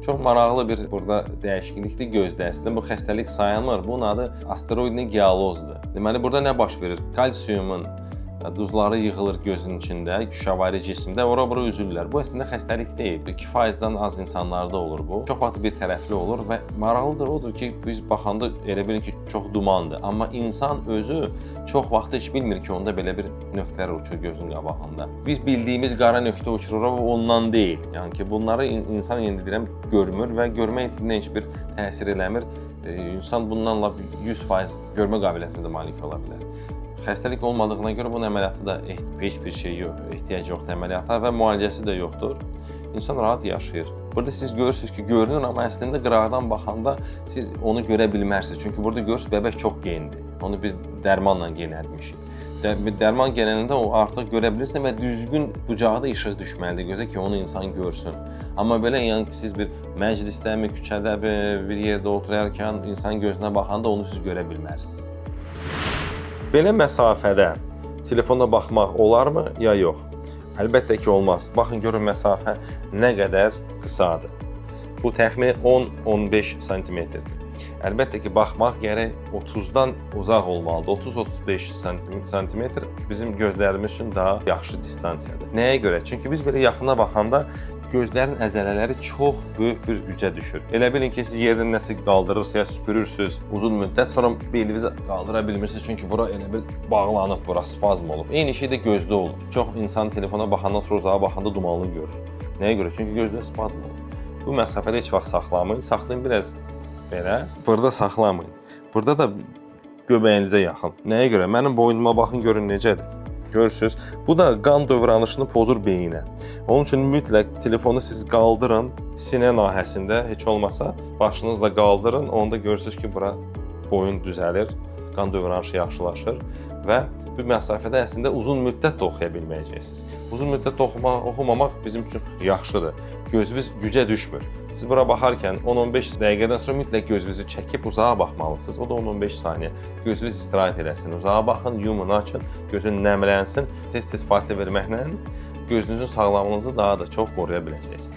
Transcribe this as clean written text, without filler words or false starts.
Çox maraqlı bir burada dəyişiklikdir gözdə. Əslində bu xəstəlik sayılmır. Bunun adı asteroidin gialozdur. Deməli burada nə baş verir? Kalsiumun duzları yığılır gözün içində, şüşəvari cismdə, ora-bura üzürlər. Bu əslində xəstəlik deyil. 2%-dən az insanlarda olur bu. Çox vaxt bir tərəfli olur və maraqlıdır odur ki, biz baxanda elə bilir ki, çox dumandır. Amma insan özü çox vaxt heç bilmir ki, onda belə bir nöqtələr uçur gözün qabağında. Biz bildiyimiz qara nöqtə uçurur və ondan deyil. Yəni ki, bunları insan indi deyirəm görmür və görmə itinə heç bir təsir eləmir. İnsan bundanla 100% görmə qabiliyyətində malik ola bilər. Xəstəlik olmadığına görə bunun əməliyyatı da heç bir şey yox, ehtiyac yoxdur əməliyyata və müalicəsi də yoxdur. İnsan rahat yaşayır. Burada siz görürsünüz ki, görünür, amma əslində qıraqdan baxanda siz onu görə bilmərsiniz. Çünki burada görürsünüz, bəbək çox genidir. Onu biz dərmanla genəltmişik. Dərman genəlində o artıq görə bilirsən və düzgün bucaqda işıq düşməlidir gözə ki, onu insan görsün. Amma belə yəni ki, siz bir məclisdəmi, küçədə bir yerdə oturarkən insan gözünə baxanda onu siz görə bilmərsiniz. Belə məsafədə telefona baxmaq olarmı, ya yox? Əlbəttə ki, olmaz. Baxın, görün məsafə nə qədər qısadır. Bu təxmini 10-15 santimetrdir. Əlbəttə ki, baxmaq gərək 30-dan uzaq olmalıdır. 30-35 santimetr bizim gözlərimiz üçün daha yaxşı distansiyadır. Nəyə görə? Çünki biz belə yaxına baxanda gözlərin əzələləri çox böyük bir gücə düşür. Elə bilin ki, siz yerdən nəsə qaldırırsınız, ya süpürürsünüz uzun müddət, sonra belinizi qaldıra bilmirsiniz, çünki bura elə bil bağlanıb, bura spazm olub. Eyni şey də gözdə olur. Çox insan telefona baxandan sonra uzağa baxanda dumanlı görür. Nəyə görə? Çünki gözdə spazm olub. Bu məsafədə heç vaxt saxlamayın. Saxlayın biraz belə. Burada saxlamayın. Burada da göbəyinizə yaxın. Nəyə görə? Mənim boynuma baxın, görün necədir. Görürsünüz, bu da qan dövranışını pozur beyinə. Onun üçün mütləq telefonu siz qaldırın, sinə nahəsində heç olmasa başınızla qaldırın, onda görürsünüz ki, bura boyun düzəlir, qan dövranışı yaxşılaşır və bu məsafədə əslində uzun müddət də oxuya bilməyəcəksiniz. Uzun müddət oxumamaq bizim üçün yaxşıdır. Gözünüz gücə düşmür. Siz bura baxarkən 10-15 dəqiqədən sonra mütləq gözünüzü çəkib uzağa baxmalısınız. O da 10-15 saniyə. Gözünüz istirahət eləsin. Uzağa baxın, yumun, açın, gözün nəmlənsin. Tez-tez fasilə verməklə gözünüzün sağlamlığınızı daha da çox qoruya biləcəksiniz.